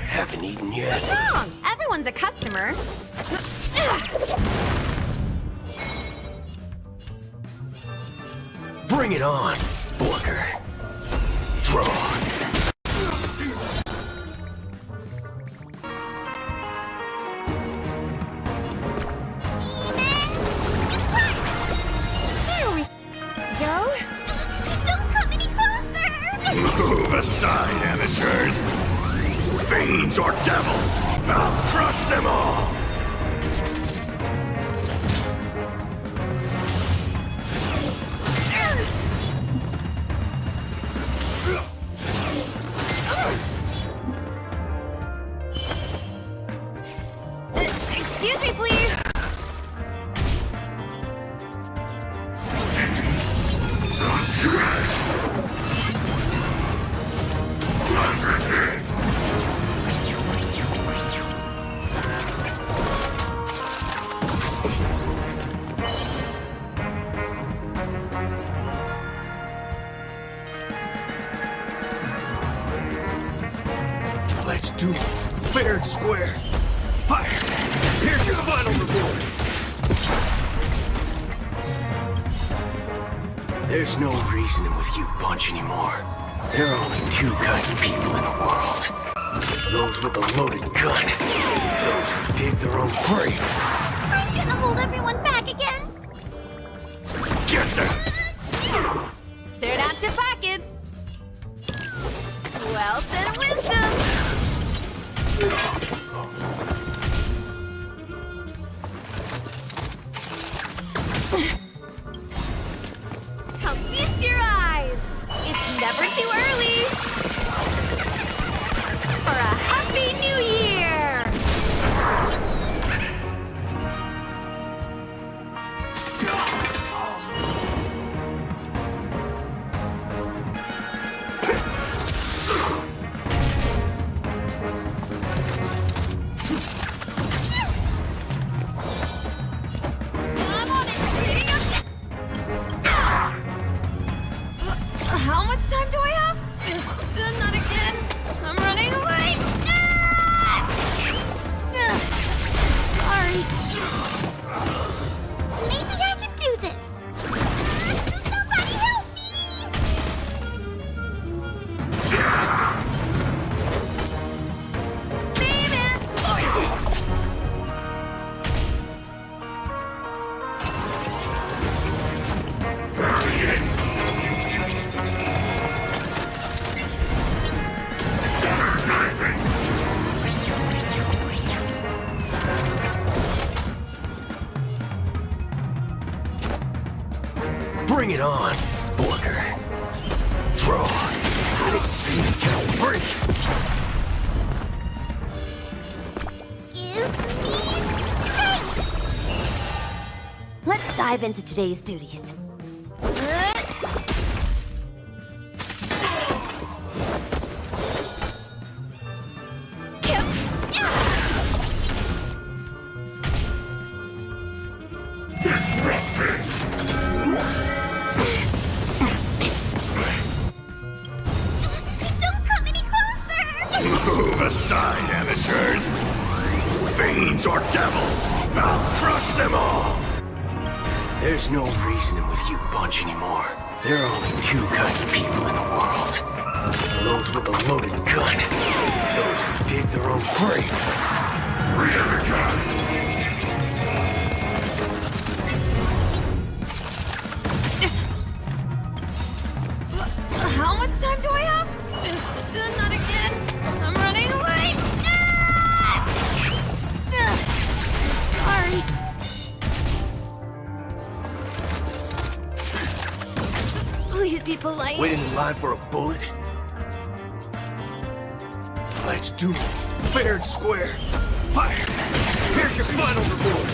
Haven't eaten yet. What's wrong? Everyone's a customer. Bring it on, Booker. Draw. There we go. Don't come any closer. Move aside, amateurs. Fiends or devils, I'll crush them all. Excuse me, please. Let's do it. Fair and square. Fire! Here's your final reward. There's no reasoning with you bunch anymore. There are only two kinds of people in the world. Those with a loaded gun. Those who dig their own grave. I'm gonna hold everyone back again. Get them! Stir out your pockets. Wealth and wisdom. Come feast your eyes. It's never too early for a happy new year. I'm on it. Hitting up. How much time do I have? Not again. I'm running late. Sorry. Maybe I can do this. Somebody help me! Baby! Bring it on, Booker. Draw. I don't see you can't break. Give me space! Let's dive into today's duties. Don't come any closer! Move aside, amateurs. Fiends or devils, I'll crush them all. There's no reasoning with you bunch anymore. There are only two kinds of people in the world. Those with a loaded gun. Those who dig their own grave. How much time do I have? Not again. I'm running late. Sorry. Please be polite. Waiting in line for a bullet? Let's do it. Fair and square. Fire! Here's your final reward.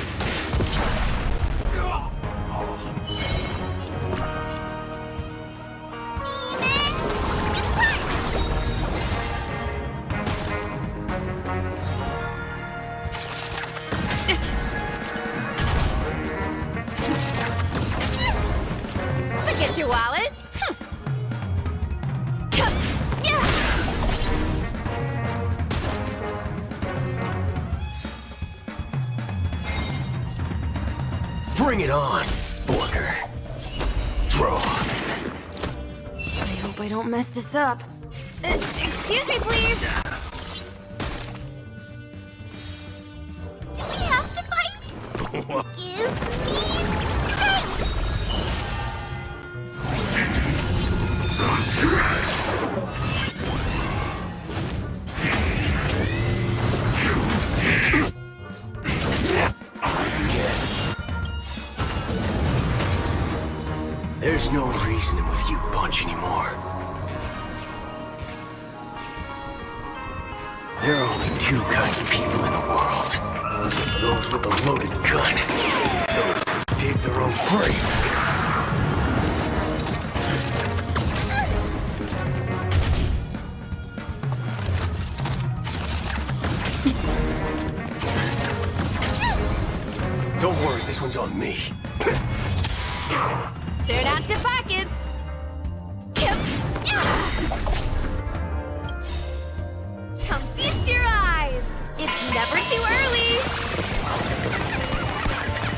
Bring it on, Booker. Draw. I hope I don't mess this up. Excuse me, please. Do we have to fight? Give me strength! There's no reasoning with you bunch anymore. There are only two kinds of people in the world. Those with a loaded gun. Those who dig their own grave. Don't worry, this one's on me. Turn out your pockets. Come feast your eyes. It's never too early.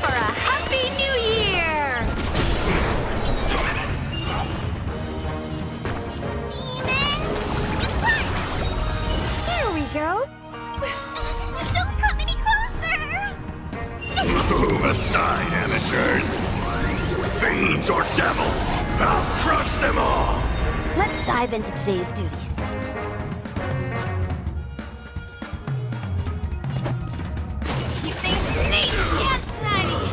For a happy new year. Demon! There we go. Don't come any closer! Move aside, amateurs! Fiends or devils! I'll crush them all! Let's dive into today's duties. Keep things neat and tidy.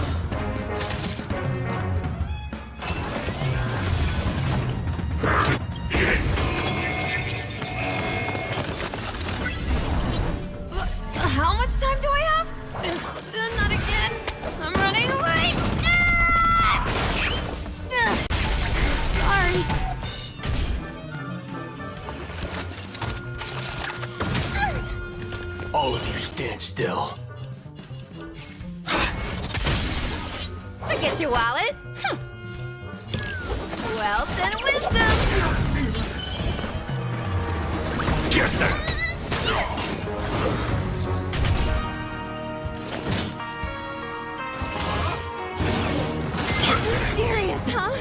How much time do I have? Not again. I'm running late. Sorry. All of you stand still. Forget your wallet. Wealth and wisdom. Get them! Serious, huh?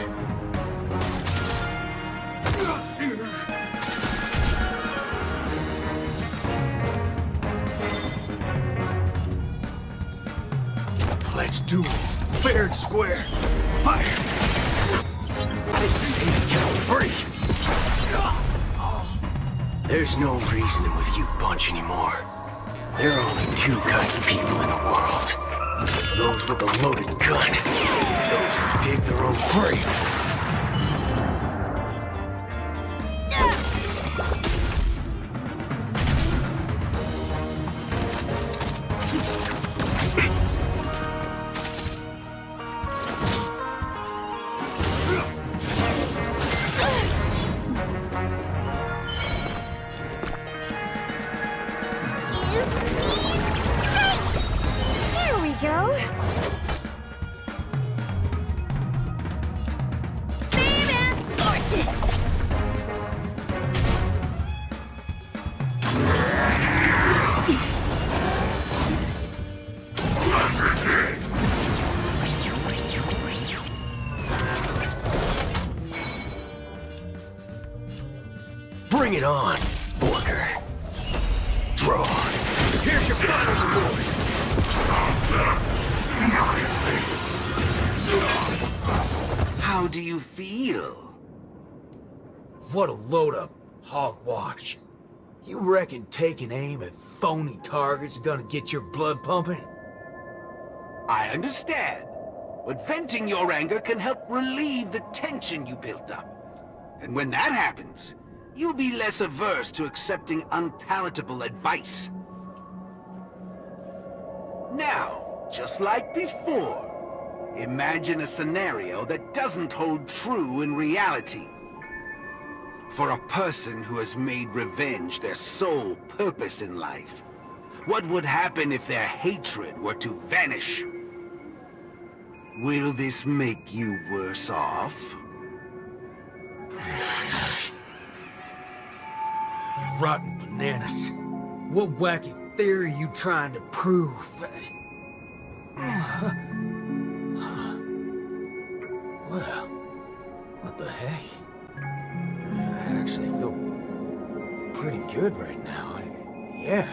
Let's do it. Fair and square. Fire! I say count three. There's no reasoning with you bunch anymore. There are only two kinds of people in the world. Those with a loaded gun. Those who dig their own grave. Give me strength! There we go. Fame and fortune. Bring it on, Booker. Draw. Here's your final reward. How do you feel? What a load of hogwash. You reckon taking aim at phony targets is gonna get your blood pumping? I understand, but venting your anger can help relieve the tension you built up. And when that happens, you'll be less averse to accepting unpalatable advice. Now, just like before, imagine a scenario that doesn't hold true in reality. For a person who has made revenge their sole purpose in life, what would happen if their hatred were to vanish? Will this make you worse off? Rotten bananas. What wacky theory you trying to prove? What the heck? I actually feel pretty good right now. Yeah.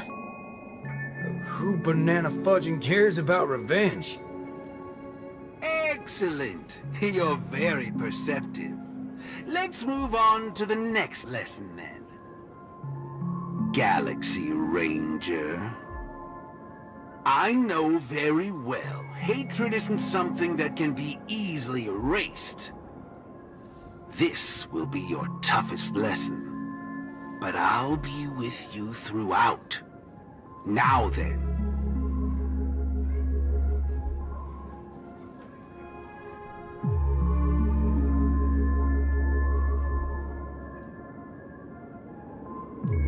Who banana fudging cares about revenge? Excellent. You're very perceptive. Let's move on to the next lesson then. Galaxy Ranger. I know very well hatred isn't something that can be easily erased. This will be your toughest lesson, but I'll be with you throughout. Now then.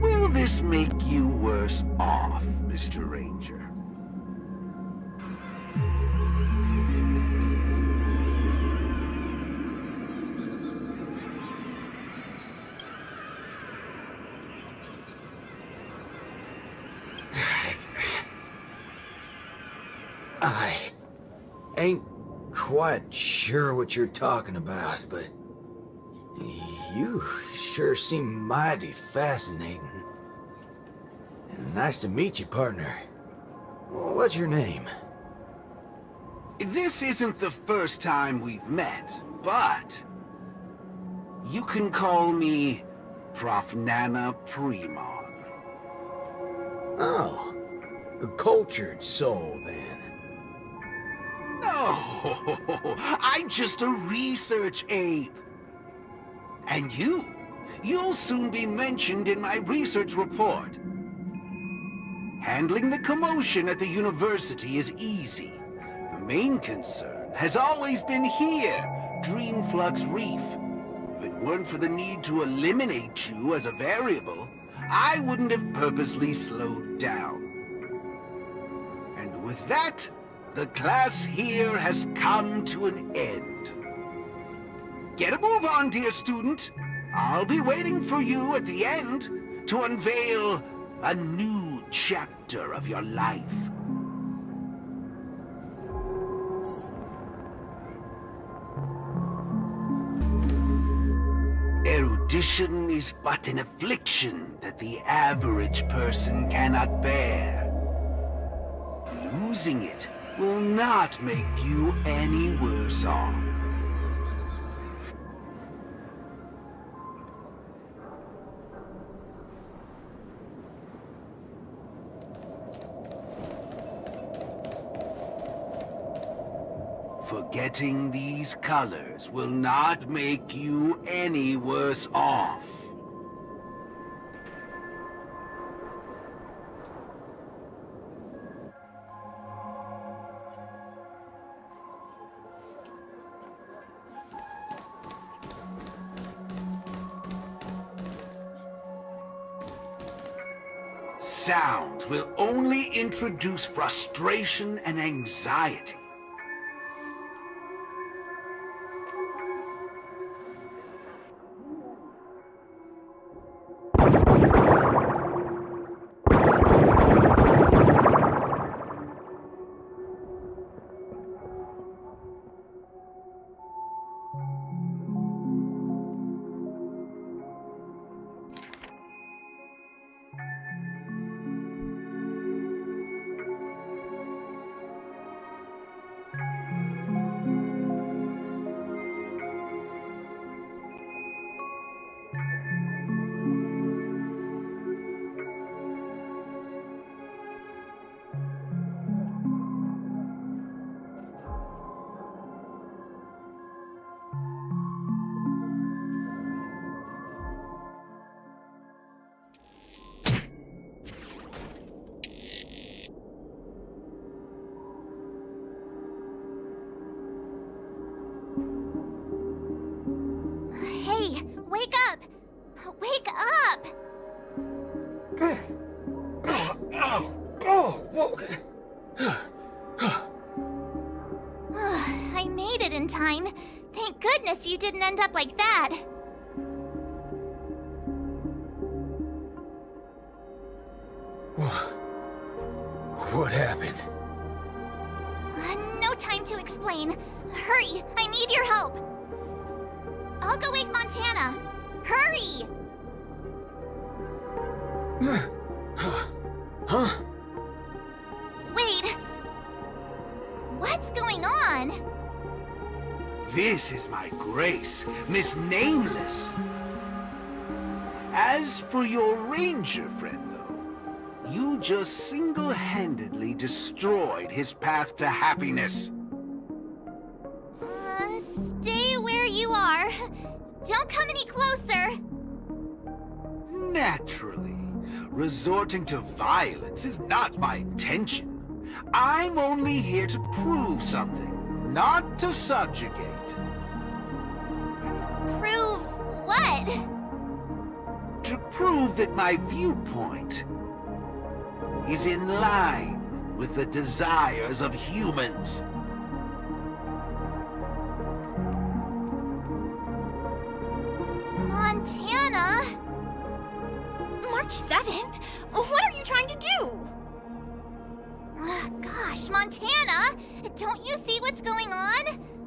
Will this make you worse off, Mr. Ranger? I ain't quite sure what you're talking about, but you sure seem mighty fascinating. Nice to meet you, partner. What's your name? This isn't the first time we've met, but you can call me Prof. Nana Primon. Oh, a cultured soul, then. No, I'm just a research ape. And you'll soon be mentioned in my research report. Handling the commotion at the university is easy. The main concern has always been here, Dreamflux Reef. If it weren't for the need to eliminate you as a variable, I wouldn't have purposely slowed down. And with that, the class here has come to an end. Get a move on, dear student. I'll be waiting for you at the end to unveil a new chapter of your life. Erudition is but an affliction that the average person cannot bear. Losing it will not make you any worse off. Forgetting these colors will not make you any worse off. Sounds will only introduce frustration and anxiety. Hey, wake up! Wake up! I made it in time. Thank goodness you didn't end up like that. What happened? No time to explain. Hurry, I need your help. I'll go wake Montana. Hurry! Huh? Wait. What's going on? This is my grace, Miss Nameless. As for your ranger friend, though, you just single-handedly destroyed his path to happiness. Stay where you are. Don't come any closer. Naturally, resorting to violence is not my intention. I'm only here to prove something, not to subjugate. Prove what? To prove that my viewpoint is in line with the desires of humans. Montana? March 7th? What are you trying to do? Gosh, Montana! Don't you see what's going on?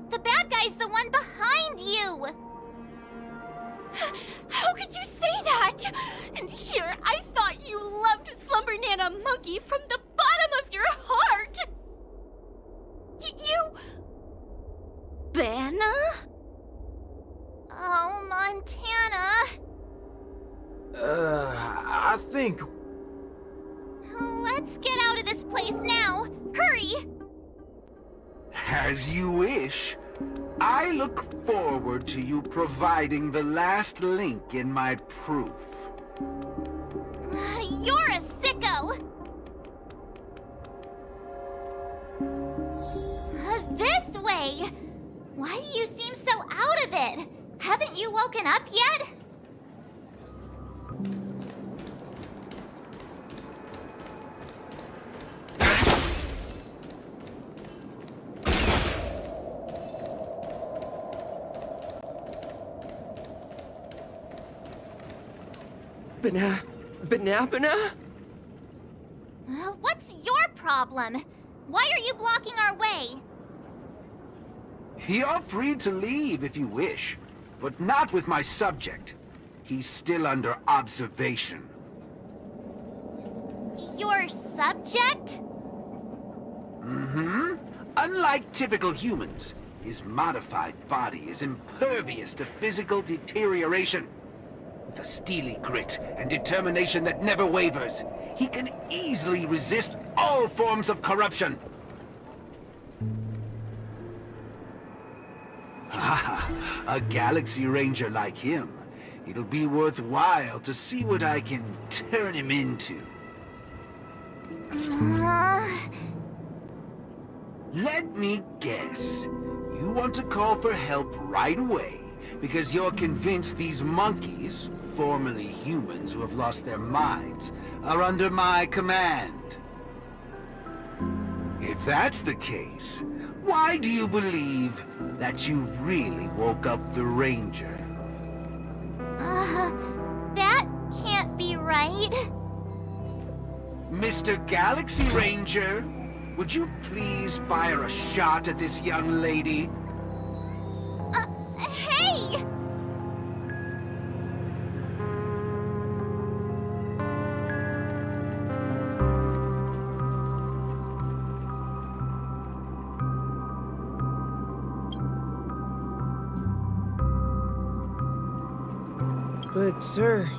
The bad guy's the one behind you! How could you say that? And here, I thought you loved Slumber Nana Monkey from the bottom of your heart! You... Banna? Oh, Montana. I think... Let's get out of this place now. Hurry! As you wish. I look forward to you providing the last link in my proof. You're a sicko! This way! Why do you seem so out of it? Haven't you woken up yet? Banana? What's your problem? Why are you blocking our way? You're free to leave if you wish, but not with my subject. He's still under observation. Your subject? Mm-hmm. Unlike typical humans, his modified body is impervious to physical deterioration. With a steely grit and determination that never wavers, he can easily resist all forms of corruption. A Galaxy Ranger like him. It'll be worthwhile to see what I can turn him into. Let me guess. You want to call for help right away because you're convinced these monkeys, formerly humans who have lost their minds, are under my command. If that's the case, why do you believe that you really woke up the Ranger? That can't be right. Mr. Galaxy Ranger, would you please fire a shot at this young lady? Hey! But, sir,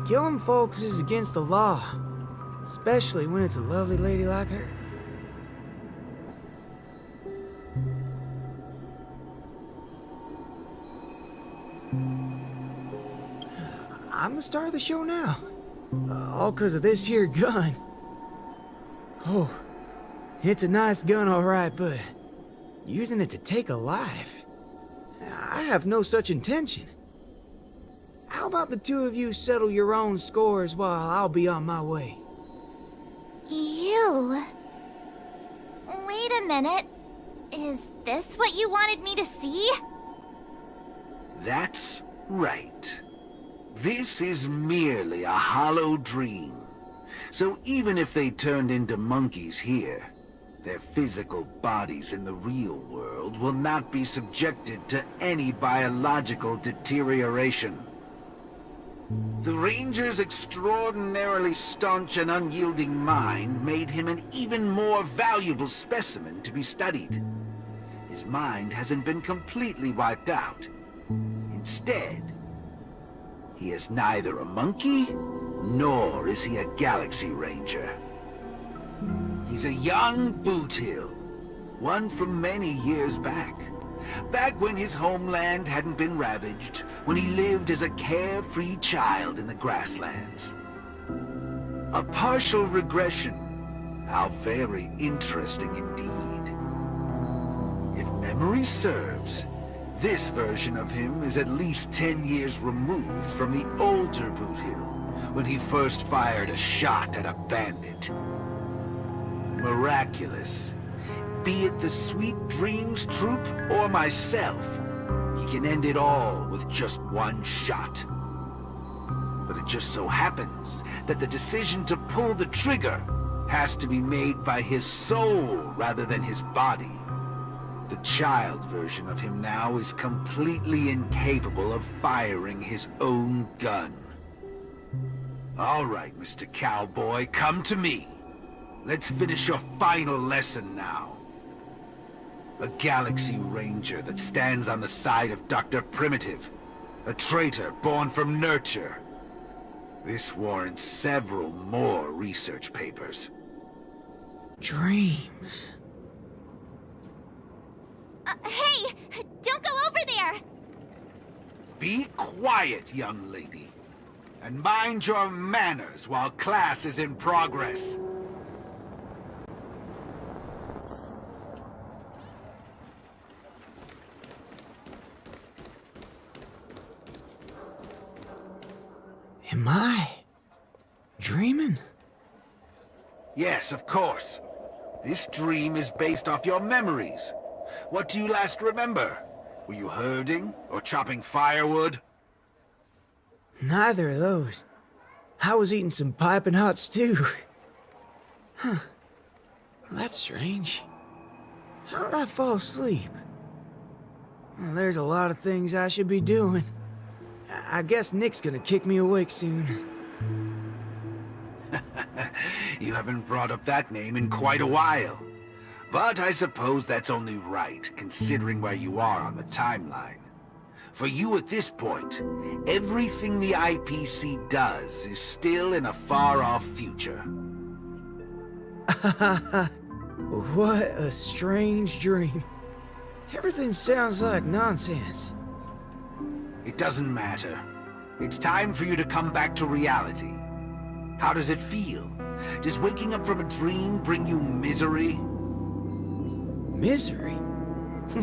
killing folks is against the law. Especially when it's a lovely lady like her. I'm the star of the show now. All 'cause of this here gun. Oh, it's a nice gun, all right, but using it to take a life? I have no such intention. How about the two of you settle your own scores while I'll be on my way? You... Wait a minute. Is this what you wanted me to see? That's right. This is merely a hollow dream. So even if they turned into monkeys here, Their physical bodies in the real world will not be subjected to any biological deterioration. The Ranger's extraordinarily staunch and unyielding mind made him an even more valuable specimen to be studied. His mind hasn't been completely wiped out. Instead, he is neither a monkey, nor is he a Galaxy Ranger. He's a young Boothill, one from many years back. Back when his homeland hadn't been ravaged, when he lived as a carefree child in the grasslands. A partial regression. How very interesting indeed. If memory serves, this version of him is at least 10 years removed from the older Boothill, when he first fired a shot at a bandit. Miraculous. Be it the Sweet Dreams Troop or myself, he can end it all with just one shot. But it just so happens that the decision to pull the trigger has to be made by his soul rather than his body. The child version of him now is completely incapable of firing his own gun. All right, Mr. Cowboy, come to me. Let's finish your final lesson now. A Galaxy Ranger that stands on the side of Dr. Primitive. A traitor born from nurture. This warrants several more research papers. Dreams. Hey! Don't go over there! Be quiet, young lady. And mind your manners while class is in progress. Am I dreaming? Yes, of course. This dream is based off your memories. What do you last remember? Were you herding or chopping firewood? Neither of those. I was eating some piping hot stew. Huh. That's strange. How did I fall asleep? Well, there's a lot of things I should be doing. I guess Nick's gonna kick me awake soon. You haven't brought up that name in quite a while. But I suppose that's only right, considering where you are on the timeline. For you at this point, everything the IPC does is still in a far-off future. What a strange dream. Everything sounds like nonsense. It doesn't matter. It's time for you to come back to reality. How does it feel? Does waking up from a dream bring you misery? Misery?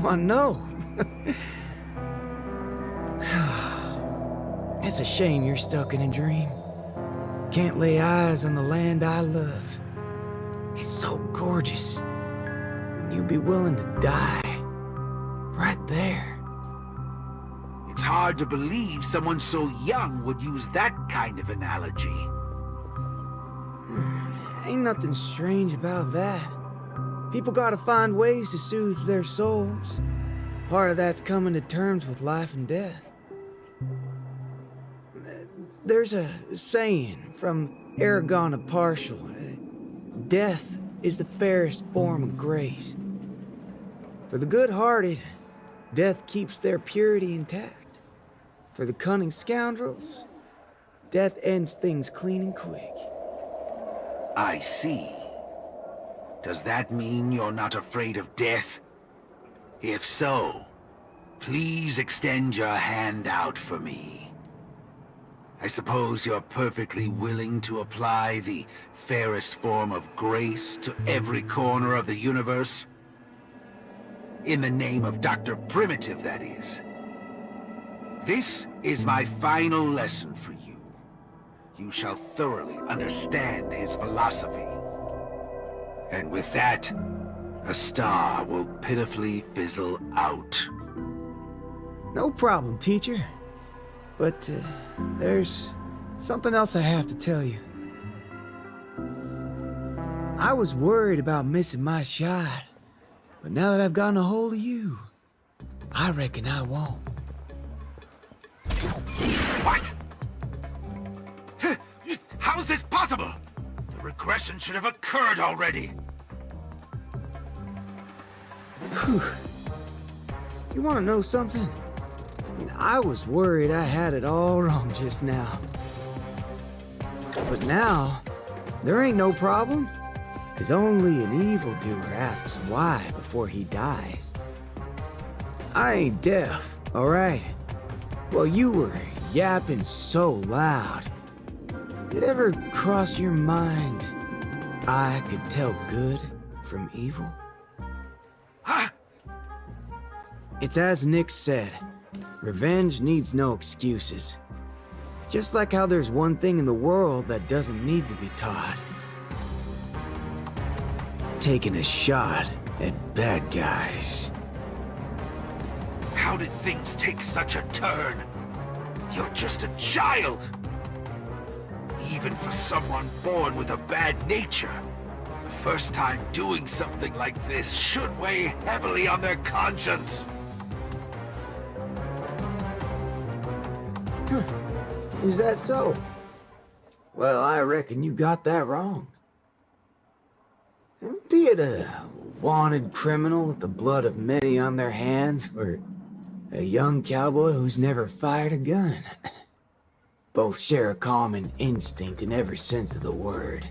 Why, no. It's a shame you're stuck in a dream. Can't lay eyes on the land I love. It's so gorgeous. You'd be willing to die. Right there. It's hard to believe someone so young would use that kind of analogy. Ain't nothing strange about that. People gotta find ways to soothe their souls. Part of that's coming to terms with life and death. There's a saying from Aragon of Partial. Death is the fairest form of grace. For the good-hearted, death keeps their purity intact. For the cunning scoundrels, death ends things clean and quick. I see. Does that mean you're not afraid of death? If so, please extend your hand out for me. I suppose you're perfectly willing to apply the fairest form of grace to every corner of the universe? In the name of Dr. Primitive, that is. This is my final lesson for you. You shall thoroughly understand his philosophy. And with that, a star will pitifully fizzle out. No problem, teacher. But there's something else I have to tell you. I was worried about missing my shot. But now that I've gotten a hold of you, I reckon I won't. What? How is this possible? The regression should have occurred already. Whew. You want to know something? I was worried I had it all wrong just now. But now, there ain't no problem. Because only an evildoer asks why before he dies. I ain't deaf, alright? Well, you were yapping so loud. Did it ever cross your mind I could tell good from evil? Huh? It's as Nick said, revenge needs no excuses. Just like how there's one thing in the world that doesn't need to be taught. Taking a shot at bad guys. How did things take such a turn? You're just a child. Even for someone born with a bad nature, the first time doing something like this should weigh heavily on their conscience. Is that so? Well, I reckon you got that wrong. Be it a wanted criminal with the blood of many on their hands, or a young cowboy who's never fired a gun. Both share a common instinct in every sense of the word.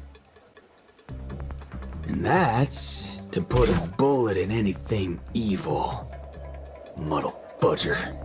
And that's to put a bullet in anything evil. Muddle fudger.